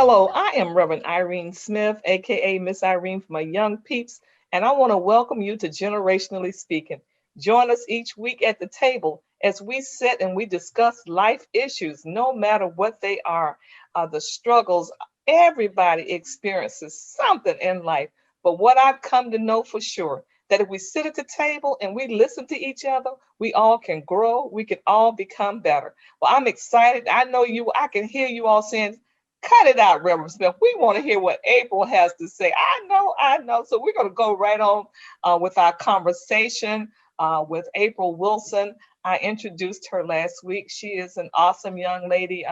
Hello, I am Reverend Irene Smith, aka Miss Irene for my young peeps, and I want to welcome you to Generationally Speaking. Join us each week at the table as we sit and we discuss life issues, no matter what they are, the struggles. Everybody experiences something in life. But what I've come to know for sure, that if we sit at the table and we listen to each other, we all can grow, we can all become better. Well, I'm excited. I know you, I can hear you all saying, cut it out, Reverend Smith. We want to hear what April has to say. I know. So we're going to go right on with our conversation with April Wilson. I introduced her last week. She is an awesome young lady,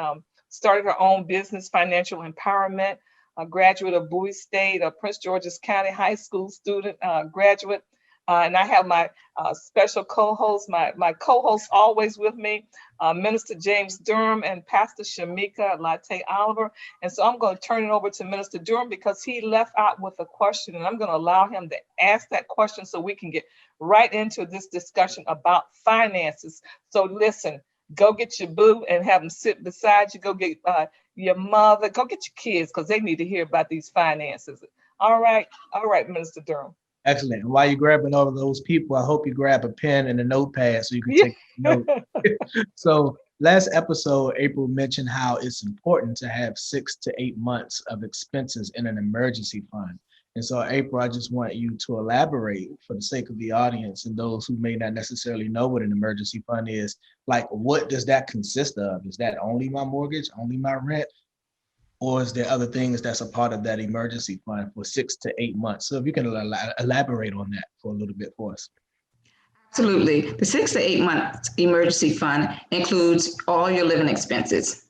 started her own business, financial empowerment, a graduate of Bowie State, a Prince George's County High School student, graduate. And I have my special co-host, my co-host always with me, Minister James Durham and Pastor Shamika Latte Oliver. And so I'm going to turn it over to Minister Durham because he left out with a question, and I'm going to allow him to ask that question so we can get right into this discussion about finances. So listen, go get your boo and have them sit beside you. Go get your mother, go get your kids because they need to hear about these finances. All right, Minister Durham. Excellent. And while you're grabbing all of those people, I hope you grab a pen and a notepad so you can take notes. So last episode, April mentioned how it's important to have 6 to 8 months of expenses in an emergency fund. And so, April, I just want you to elaborate for the sake of the audience and those who may not necessarily know what an emergency fund is. Like, what does that consist of? Is that only my mortgage, only my rent? Or is there other things that's a part of that emergency fund for 6 to 8 months? So if you can elaborate on that for a little bit for us. Absolutely. The 6 to 8 month emergency fund includes all your living expenses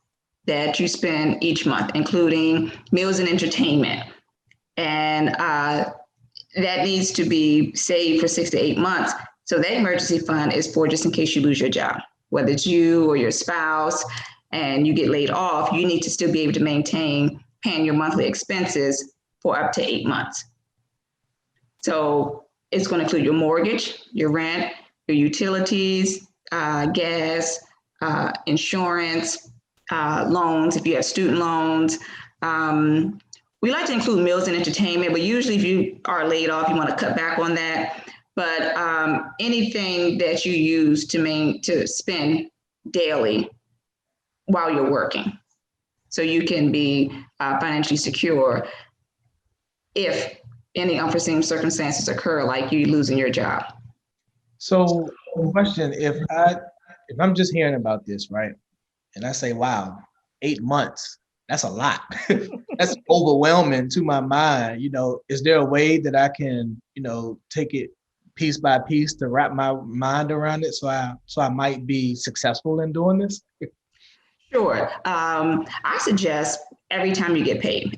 that you spend each month, including meals and entertainment. And that needs to be saved for 6 to 8 months. So that emergency fund is for just in case you lose your job, whether it's you or your spouse and you get laid off, you need to still be able to maintain paying your monthly expenses for up to 8 months. So it's going to include your mortgage, your rent, your utilities, gas, insurance, loans, if you have student loans. We like to include meals and entertainment, but usually if you are laid off, you want to cut back on that. But anything that you use to spend daily while you're working, so you can be financially secure if any unforeseen circumstances occur, like you losing your job. So, question: if I'm just hearing about this, right, and I say, "Wow, 8 months, that's a lot. That's overwhelming to my mind." Is there a way that I can, take it piece by piece to wrap my mind around it, so I might be successful in doing this? Sure. I suggest every time you get paid,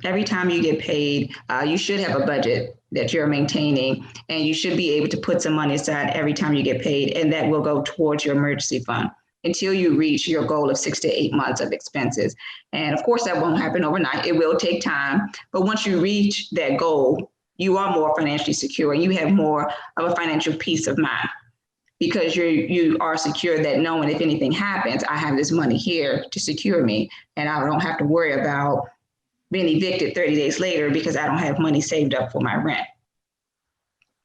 you should have a budget that you're maintaining, and you should be able to put some money aside every time you get paid, and that will go towards your emergency fund until you reach your goal of 6 to 8 months of expenses. And of course, that won't happen overnight. It will take time. But once you reach that goal, you are more financially secure and you have more of a financial peace of mind, because you are secure that knowing if anything happens, I have this money here to secure me, and I don't have to worry about being evicted 30 days later because I don't have money saved up for my rent.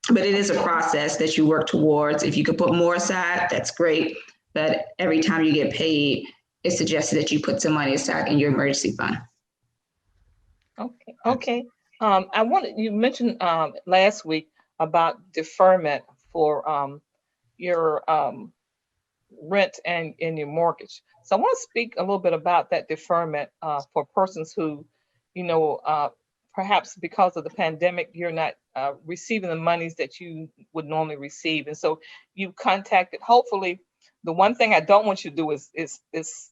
But it is a process that you work towards. If you could put more aside, that's great. But every time you get paid, it's suggested that you put some money aside in your emergency fund. Okay. You mentioned last week about deferment for your rent and your mortgage. So I want to speak a little bit about that deferment for persons who, perhaps because of the pandemic, you're not receiving the monies that you would normally receive. And so you contacted, hopefully, the one thing I don't want you to do is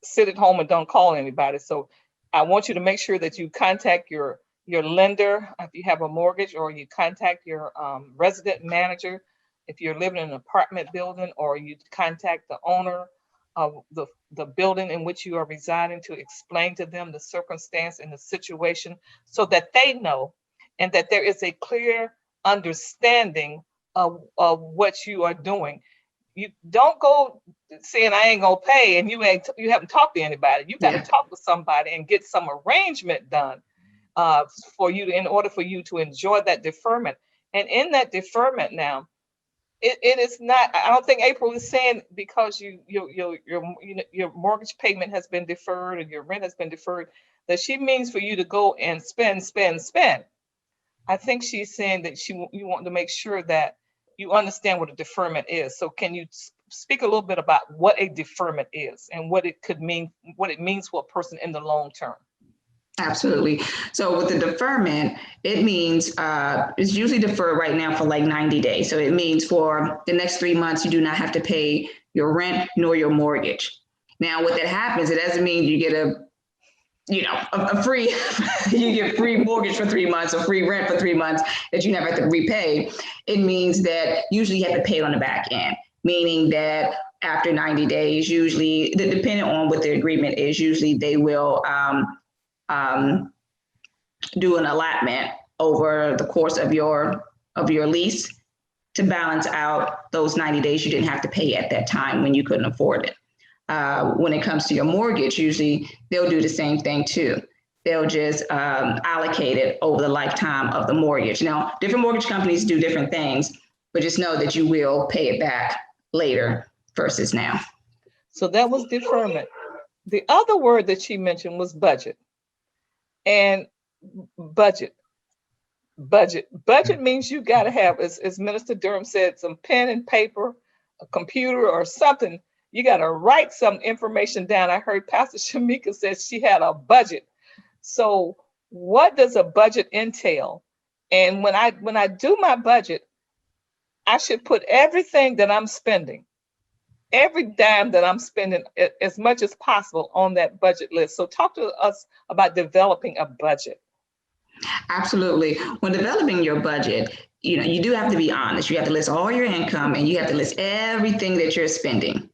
sit at home and don't call anybody. So I want you to make sure that you contact your lender if you have a mortgage, or you contact your resident manager if you're living in an apartment building, or you contact the owner of the building in which you are residing to explain to them the circumstance and the situation so that they know, and that there is a clear understanding of what you are doing. You don't go saying I ain't gonna pay and you haven't talked to anybody. You got to talk with somebody and get some arrangement done for you in order for you to enjoy that deferment. And in that deferment now, it is not. I don't think April is saying because your mortgage payment has been deferred and your rent has been deferred that she means for you to go and spend. I think she's saying that you want to make sure that you understand what a deferment is. So can you speak a little bit about what a deferment is and what it could mean, what it means for a person in the long term? Absolutely. So with the deferment, it means it's usually deferred right now for like 90 days. So it means for the next 3 months, you do not have to pay your rent nor your mortgage. Now, what that happens, it doesn't mean you get a free, you get free mortgage for 3 months or free rent for 3 months that you never have to repay. It means that usually you have to pay it on the back end, meaning that after 90 days, usually, depending on what the agreement is, usually they will do an allotment over the course of your lease to balance out those 90 days you didn't have to pay at that time when you couldn't afford it. When it comes to your mortgage, usually they'll do the same thing too. They'll just allocate it over the lifetime of the mortgage. Now, different mortgage companies do different things, but just know that you will pay it back later versus now. So that was deferment. The other word that she mentioned was budget. And budget means you got to have, as Minister Durham said, some pen and paper, a computer or something. You got to write some information down. I heard Pastor Shamika said she had a budget. So what does a budget entail? And when I do my budget, I should put everything that I'm spending, every dime that I'm spending as much as possible on that budget list. So talk to us about developing a budget. Absolutely. When developing your budget, you do have to be honest. You have to list all your income and you have to list everything that you're spending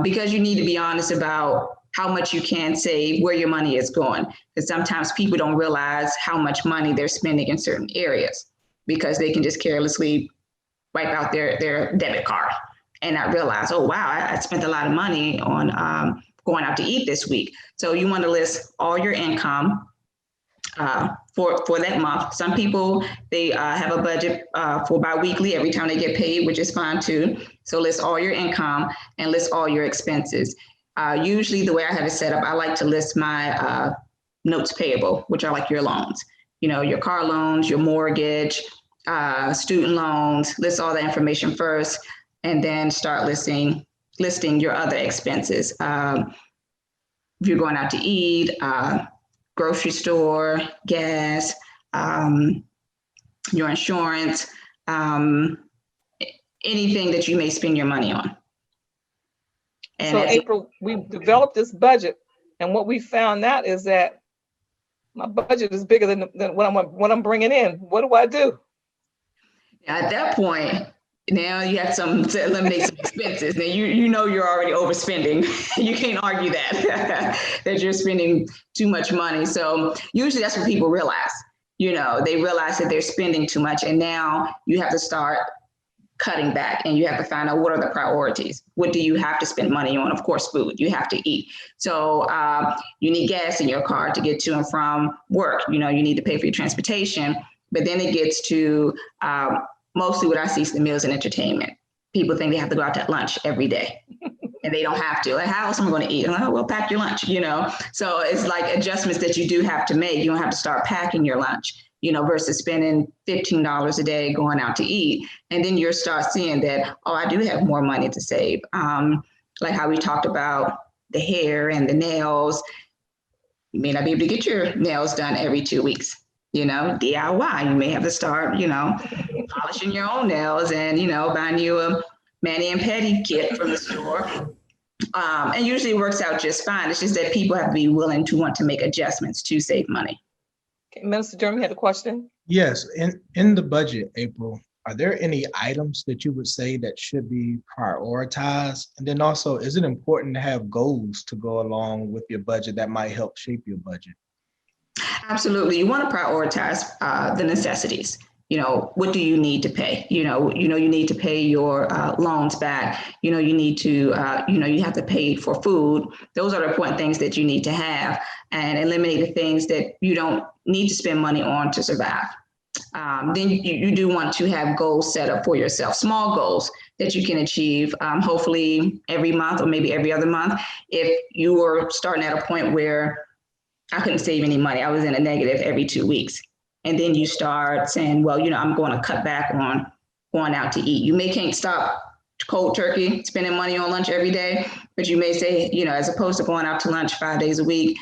because you need to be honest about how much you can save, where your money is going. Because sometimes people don't realize how much money they're spending in certain areas because they can just carelessly wipe out their debit card and not realize, oh, wow, I spent a lot of money on going out to eat this week. So you want to list all your income for that month. Some people, they have a budget for biweekly every time they get paid, which is fine too. So list all your income and list all your expenses. Usually the way I have it set up, I like to list my notes payable, which are like your loans, your car loans, your mortgage, student loans, list all the information first, and then start listing your other expenses. If you're going out to eat, grocery store, gas, your insurance, anything that you may spend your money on. And so April, we developed this budget, and what we found out is that my budget is bigger than what I'm bringing in. What do I do? At that point, now you have to eliminate some expenses. Now you know you're already overspending. You can't argue that you're spending too much money. So usually that's what people realize. They realize that they're spending too much, and now you have to start cutting back, and you have to find out what are the priorities. What do you have to spend money on? Of course, food. You have to eat. So you need gas in your car to get to and from work. You need to pay for your transportation. But then it gets to mostly what I see is the meals and entertainment. People think they have to go out to lunch every day, and they don't have to. Like, how else am I going to eat? I'm like, oh, well, pack your lunch, So it's like adjustments that you do have to make. You don't have to start packing your lunch, versus spending $15 a day going out to eat. And then you start seeing that, oh, I do have more money to save. Like how we talked about the hair and the nails. You may not be able to get your nails done every 2 weeks. DIY, you may have to start, polishing your own nails and, buying you a mani and pedi kit from the store. And usually it works out just fine. It's just that people have to be willing to want to make adjustments to save money. Okay, Minister Durham, you had a question? Yes, in the budget, April, are there any items that you would say that should be prioritized? And then also, is it important to have goals to go along with your budget that might help shape your budget? Absolutely. You want to prioritize the necessities. What do you need to pay? You need to pay your loans back. You need to, you have to pay for food. Those are the important things that you need to have. and eliminate the things that you don't need to spend money on to survive. Then you do want to have goals set up for yourself, small goals that you can achieve, hopefully every month or maybe every other month. If you were starting at a point where I couldn't save any money, I was in a negative every 2 weeks. And then you start saying, well, I'm going to cut back on going out to eat. You can't stop cold turkey, spending money on lunch every day, but you may say, as opposed to going out to lunch 5 days a week,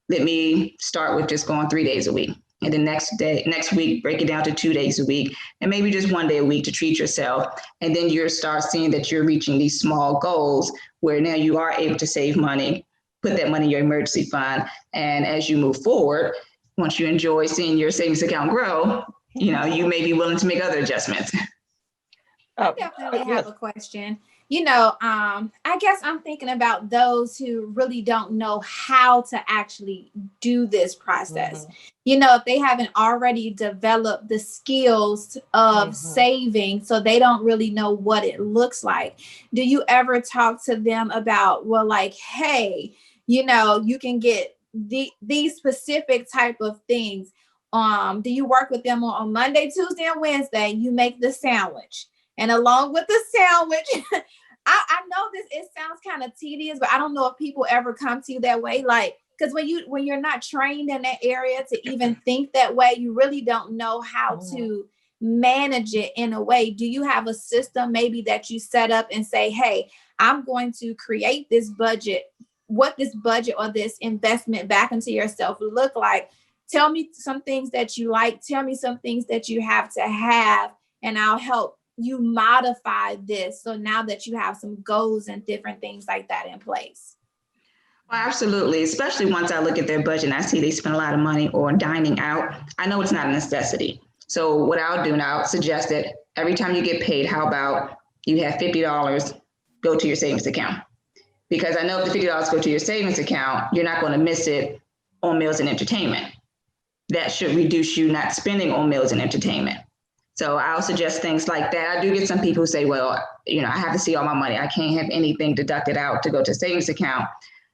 let me start with just going 3 days a week. And then next week, break it down to 2 days a week, and maybe just 1 day a week to treat yourself. And then you'll start seeing that you're reaching these small goals where now you are able to save money, put that money in your emergency fund. And as you move forward, once you enjoy seeing your savings account grow, you may be willing to make other adjustments. I definitely have a question. I guess I'm thinking about those who really don't know how to actually do this process. If they haven't already developed the skills of saving, so they don't really know what it looks like. Do you ever talk to them about, well, like, hey, you can get these specific type of things? Do you work with them on Monday, Tuesday, and Wednesday? You make the sandwich. And along with the sandwich, I know it sounds kind of tedious, but I don't know if people ever come to you that way. Like, because when you're not trained in that area to even think that way, you really don't know how to manage it in a way. Do you have a system maybe that you set up and say, hey, I'm going to create this budget, what this budget or this investment back into yourself look like? Tell me some things that you like. Tell me some things that you have to have, and I'll help you modify this. So now that you have some goals and different things like that in place. Well, absolutely. Especially once I look at their budget and I see they spend a lot of money on dining out, I know it's not a necessity. So what I'll do now, suggest that every time you get paid, how about you have $50 go to your savings account? Because I know if the $50 go to your savings account, you're not going to miss it on meals and entertainment. That should reduce you not spending on meals and entertainment. So I'll suggest things like that. I do get some people who say, well, I have to see all my money. I can't have anything deducted out to go to savings account.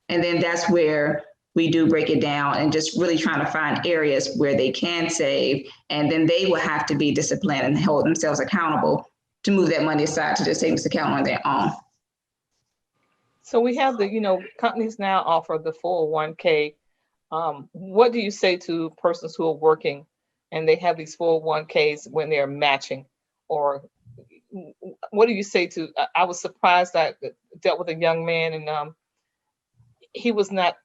And then that's where we do break it down and just really trying to find areas where they can save. And then they will have to be disciplined and hold themselves accountable to move that money aside to their savings account on their own. So we have companies now offer the 401k. What do you say to persons who are working and they have these 401ks when they're matching? Or what do you say to, I was surprised I dealt with a young man and he was not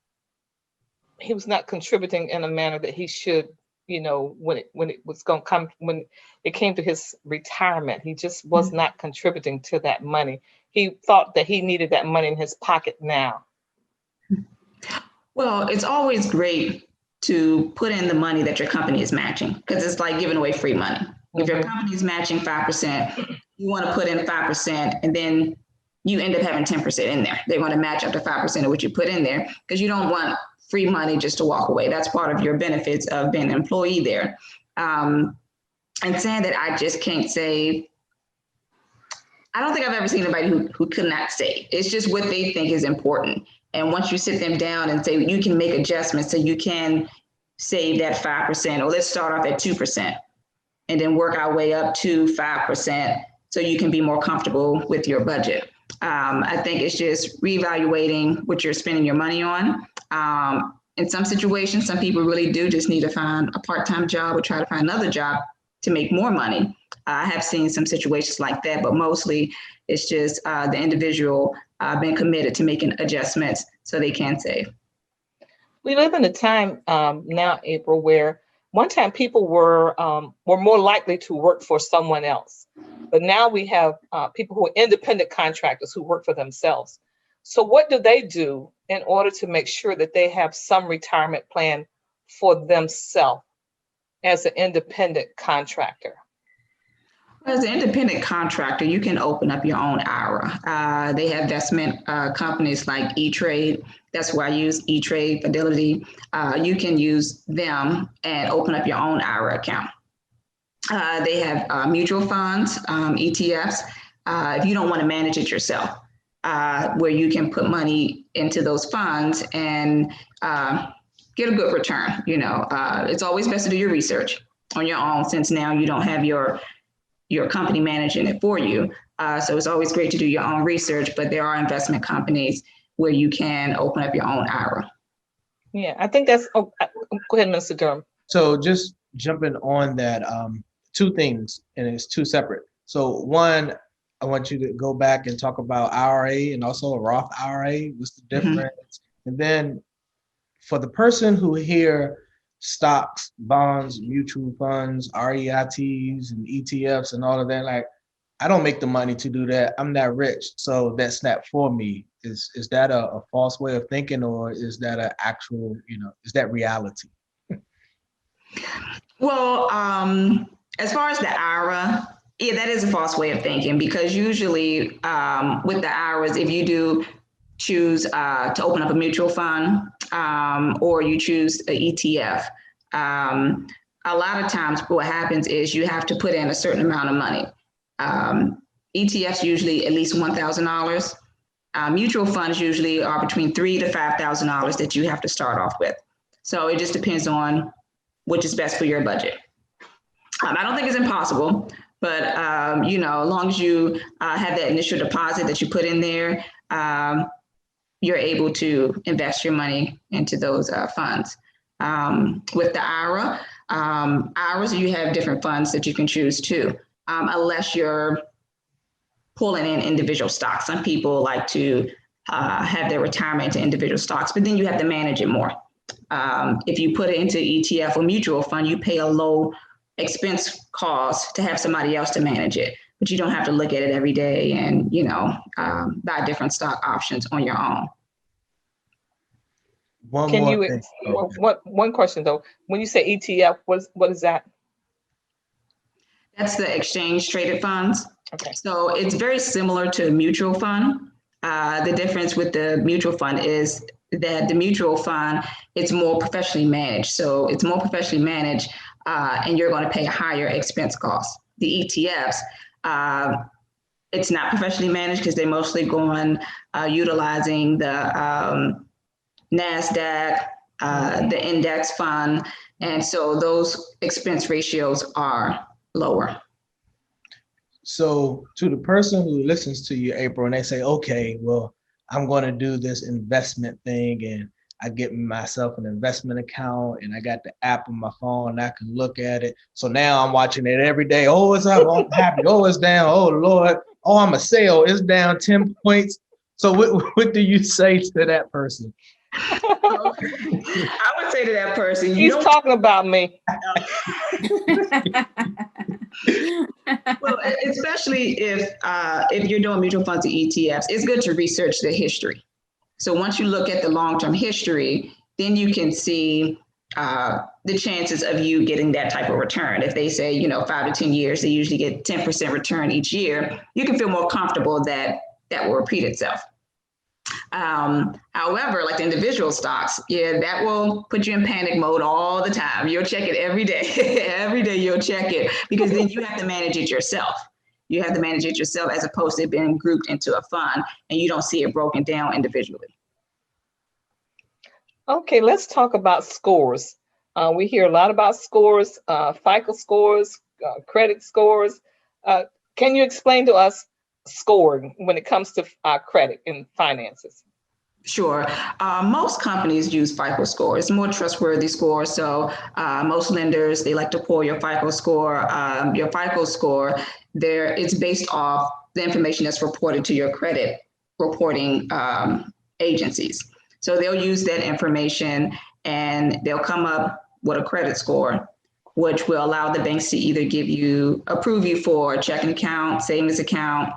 contributing in a manner that he should, when it came to his retirement, he just was not contributing to that money. He thought that he needed that money in his pocket now. Well, it's always great to put in the money that your company is matching, because it's like giving away free money. If your company is matching 5%, you want to put in 5%, and then you end up having 10% in there. They want to match up to 5% of what you put in there, because you don't want free money just to walk away. That's part of your benefits of being an employee there. And saying that I just can't save, I don't think I've ever seen anybody who could not save. It's just what they think is important. And once you sit them down and say, you can make adjustments so you can save that 5%, or let's start off at 2% and then work our way up to 5% so you can be more comfortable with your budget. I think it's just reevaluating what you're spending your money on. In some situations, some people really do just need to find a part-time job or try to find another job to make more money. I have seen some situations like that, but mostly it's just the individual being committed to making adjustments so they can save. We live in a time now, April, where one time people were more likely to work for someone else. But now we have people who are independent contractors who work for themselves. So what do they do in order to make sure that they have some retirement plan for themselves as an independent contractor? As an independent contractor, you can open up your own IRA. They have investment companies like E-Trade. That's where I use E-Trade, Fidelity. You can use them and open up your own IRA account. They have mutual funds, ETFs, if you don't want to manage it yourself, where you can put money into those funds and get a good return. It's always best to do your research on your own, since now you don't have your company managing it for you. So it's always great to do your own research, but there are investment companies where you can open up your own IRA. Yeah, I think that's, go ahead, Mr. Durham. So just jumping on that, two things, and it's two separate. So one, I want you to go back and talk about IRA and also a Roth IRA. What's the difference? Mm-hmm. And then for the person who hear stocks, bonds, mutual funds, REITs and ETFs and all of that, like, I don't make the money to do that. I'm not rich, so that's not for me. Is that a false way of thinking, or is that an actual, is that reality? Well, as far as the IRA, yeah, that is a false way of thinking, because usually with the IRAs, if you do choose to open up a mutual fund or you choose an ETF, a lot of times what happens is you have to put in a certain amount of money. ETFs usually at least $1,000. Mutual funds usually are between $3,000 to $5,000 that you have to start off with. So it just depends on which is best for your budget. I don't think it's impossible, but as long as you have that initial deposit that you put in there, you're able to invest your money into those funds. With the IRA, IRAs, you have different funds that you can choose too, unless you're pulling in individual stocks. Some people like to have their retirement into individual stocks, but then you have to manage it more. If you put it into ETF or mutual fund, you pay a low expense cost to have somebody else to manage it, but you don't have to look at it every day and, buy different stock options on your own. One question though, when you say ETF, what is that? That's the exchange traded funds. Okay. So it's very similar to a mutual fund. The difference with the mutual fund is that the mutual fund, it's more professionally managed. So it's more professionally managed and you're going to pay a higher expense cost. The ETFs, it's not professionally managed because they're mostly going utilizing the NASDAQ, the index fund. And so those expense ratios are lower. So to the person who listens to you, April, and they say, okay, well, I'm going to do this investment thing, and I get myself an investment account, and I got the app on my phone, and I can look at it. So now I'm watching it every day. Oh, it's up. Oh, I'm happy. Oh, it's down. Oh, Lord. Oh, I'm a sale. It's down 10 points. So what do you say to that person? I would say to that person, he's talking about me. Well, especially if you're doing mutual funds or ETFs, it's good to research the history. So once you look at the long-term history, then you can see the chances of you getting that type of return. If they say, 5 to 10 years, they usually get 10% return each year, you can feel more comfortable that will repeat itself. However, like the individual stocks, that will put you in panic mode all the time. You'll check it every day. Every day you'll check it, because then you have to manage it yourself. You have to manage it yourself as opposed to being grouped into a fund and you don't see it broken down individually. Okay, let's talk about scores. We hear a lot about scores, FICO scores, credit scores. Can you explain to us scoring when it comes to credit and finances? Sure. Most companies use FICO score. It's a more trustworthy score. So most lenders, they like to pull your FICO score. Your FICO score, it's based off the information that's reported to your credit reporting agencies. So they'll use that information and they'll come up with a credit score, which will allow the banks to either approve you for a checking account, savings account,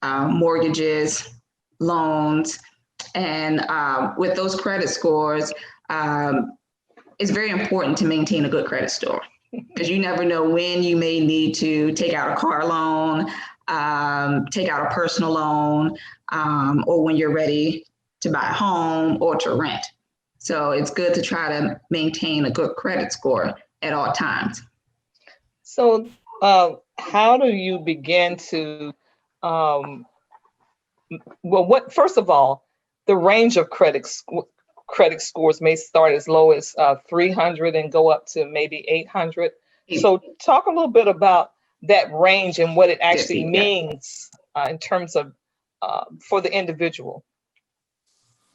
mortgages, loans. And with those credit scores, it's very important to maintain a good credit score, because you never know when you may need to take out a car loan, take out a personal loan, or when you're ready to buy a home or to rent. So it's good to try to maintain a good credit score at all times. So how do you begin to, first of all, the range of credit credit scores may start as low as 300 and go up to maybe 800. So talk a little bit about that range and what it actually means in terms of for the individual.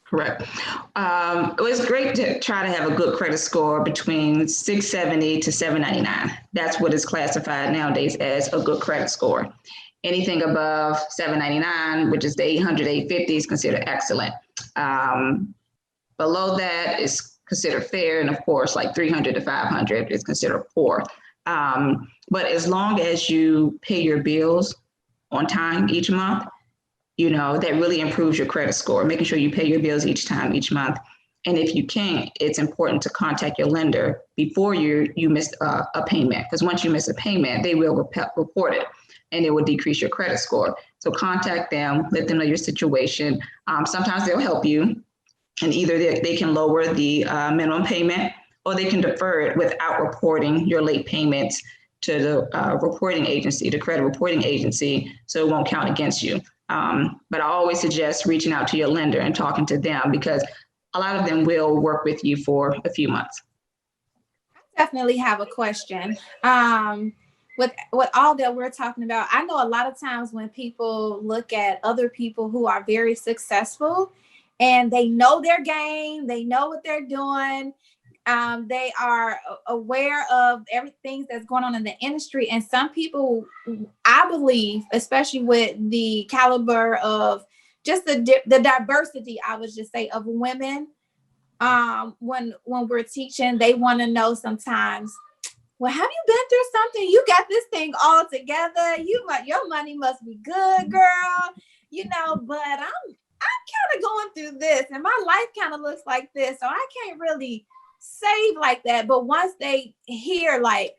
Correct. It was great to try to have a good credit score between 670 to 799. That's what is classified nowadays as a good credit score. Anything above 799, which is the 800, 850, is considered excellent. Below that is considered fair, and of course, like 300 to 500 is considered poor. But as long as you pay your bills on time each month, that really improves your credit score, making sure you pay your bills each month. And if you can't, it's important to contact your lender before you miss a payment, because once you miss a payment, they will report it and it will decrease your credit score. So contact them, let them know your situation. Sometimes they'll help you, and either they can lower the minimum payment, or they can defer it without reporting your late payments to the reporting agency, the credit reporting agency, so it won't count against you. But I always suggest reaching out to your lender and talking to them, because a lot of them will work with you for a few months. I definitely have a question. With all that we're talking about, I know a lot of times when people look at other people who are very successful and they know their game, they know what they're doing, they are aware of everything that's going on in the industry. And some people, I believe, especially with the caliber of just the diversity, I would just say, of women, when we're teaching, they want to know sometimes, well, have you been through something? You got this thing all together. Your money must be good, girl. But I'm kind of going through this, and my life kind of looks like this, so I can't really save like that. But once they hear, like,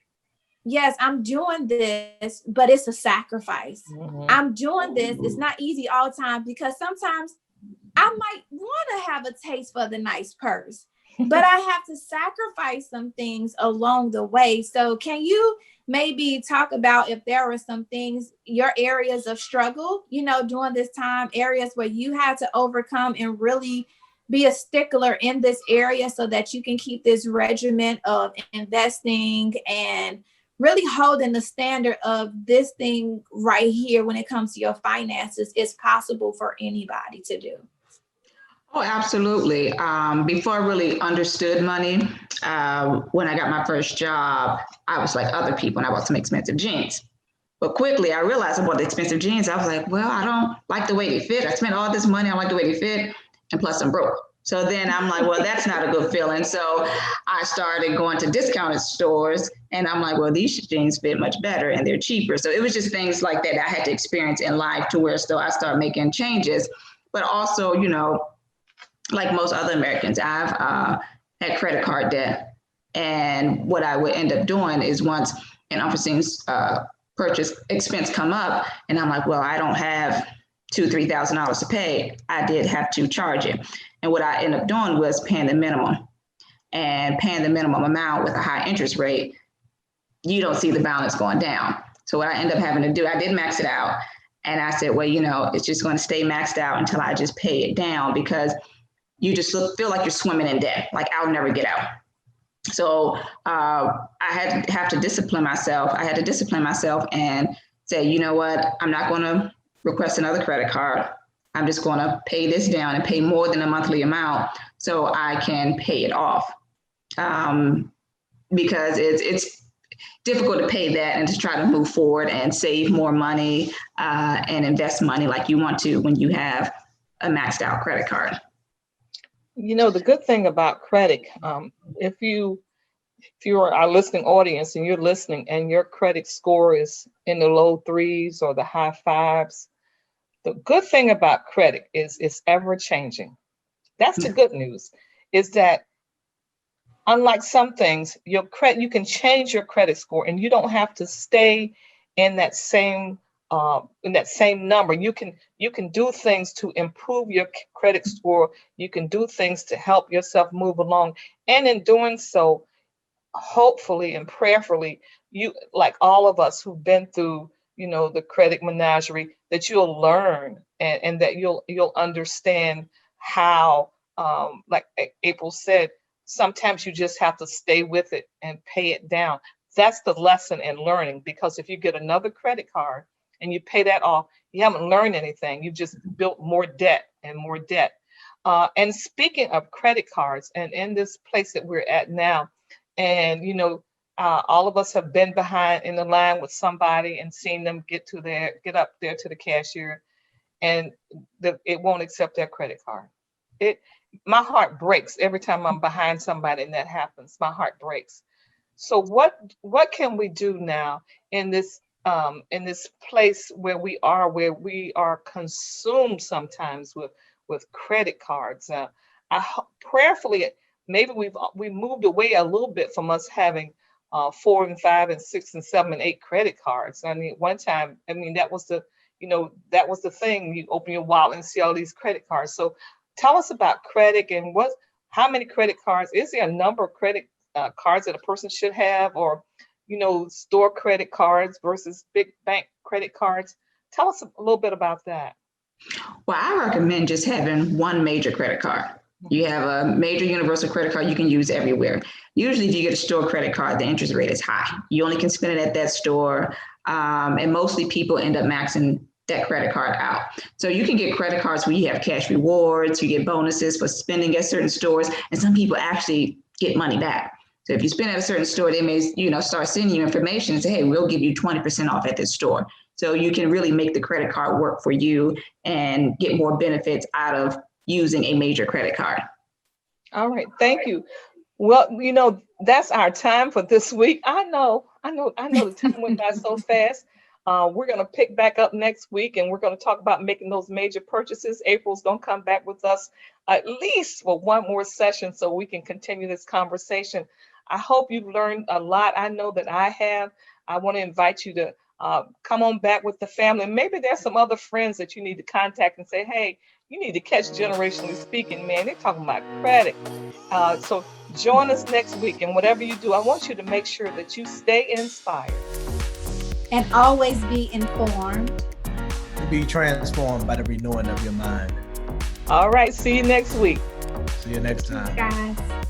yes, I'm doing this, but it's a sacrifice. Mm-hmm. I'm doing this. It's not easy all the time, because sometimes I might want to have a taste for the nice purse, but I have to sacrifice some things along the way. So can you maybe talk about if there were some things, your areas of struggle, during this time, areas where you had to overcome and really be a stickler in this area so that you can keep this regimen of investing and really holding the standard of this thing right here when it comes to your finances is possible for anybody to do? Oh, absolutely. Before I really understood money, when I got my first job, I was like other people and I bought some expensive jeans. But quickly I realized I bought the expensive jeans. I was like, well, I don't like the way they fit. I spent all this money, I like the way they fit, and plus I'm broke. So then I'm like, well, that's not a good feeling. So I started going to discounted stores and I'm like, well, these jeans fit much better and they're cheaper. So it was just things like that I had to experience in life to where still I started making changes. But also, like most other Americans, I've had credit card debt. And what I would end up doing is once an unforeseen purchase expense come up and I'm like, well, I don't have $2,000, $3,000 to pay, I did have to charge it. And what I ended up doing was paying the minimum, and paying the minimum amount with a high interest rate, you don't see the balance going down. So what I ended up having to do, I did max it out. And I said, well, it's just going to stay maxed out until I just pay it down, because you just feel like you're swimming in debt, like I'll never get out. So I have to discipline myself. I had to discipline myself and say, you know what, I'm not going to request another credit card. I'm just going to pay this down and pay more than a monthly amount so I can pay it off. Because it's difficult to pay that and to try to move forward and save more money and invest money like you want to when you have a maxed out credit card. The good thing about credit, if you are our listening audience and you're listening and your credit score is in the low 3s or the high 5s, the good thing about credit is it's ever changing. That's the good news, is that unlike some things, you can change your credit score and you don't have to stay in that same number. You can do things to improve your credit score. You can do things to help yourself move along. And in doing so, hopefully and prayerfully, you, like all of us who've been through, the credit menagerie, that you'll learn and that you'll understand how like April said, sometimes you just have to stay with it and pay it down. That's the lesson in learning, because if you get another credit card and you pay that off, you haven't learned anything. You just built more debt and more debt. And speaking of credit cards, and in this place that we're at now, and all of us have been behind in the line with somebody and seen them get up there to the cashier, and it won't accept their credit card. My heart breaks every time I'm behind somebody and that happens. My heart breaks. So what can we do now in this place where we are consumed sometimes with credit cards? Prayerfully, maybe we moved away a little bit from us having 4 and 5 and 6 and 7 and 8 credit cards. I mean, one time, that was the thing. You open your wallet and see all these credit cards. So tell us about credit and how many credit cards. Is there a number of credit cards that a person should have, or store credit cards versus big bank credit cards? Tell us a little bit about that. Well, I recommend just having one major credit card. You have a major universal credit card you can use everywhere. Usually if you get a store credit card, the interest rate is high. You only can spend it at that store. And mostly people end up maxing that credit card out. So you can get credit cards where you have cash rewards, you get bonuses for spending at certain stores, and some people actually get money back. So if you spend at a certain store, they may, start sending you information and say, hey, we'll give you 20% off at this store. So you can really make the credit card work for you and get more benefits out of using a major credit card. All right. Thank you. Well, that's our time for this week. I know the time went by so fast. We're going to pick back up next week, and we're going to talk about making those major purchases. April's going to come back with us at least for one more session so we can continue this conversation. I hope you've learned a lot. I know that I have. I want to invite you to come on back with the family. Maybe there's some other friends that you need to contact and say, hey, you need to catch Generationally Speaking, man. They're talking about credit. So join us next week. And whatever you do, I want you to make sure that you stay inspired. And always be informed. Be transformed by the renewing of your mind. All right. See you next week. See you next time. Thanks, guys.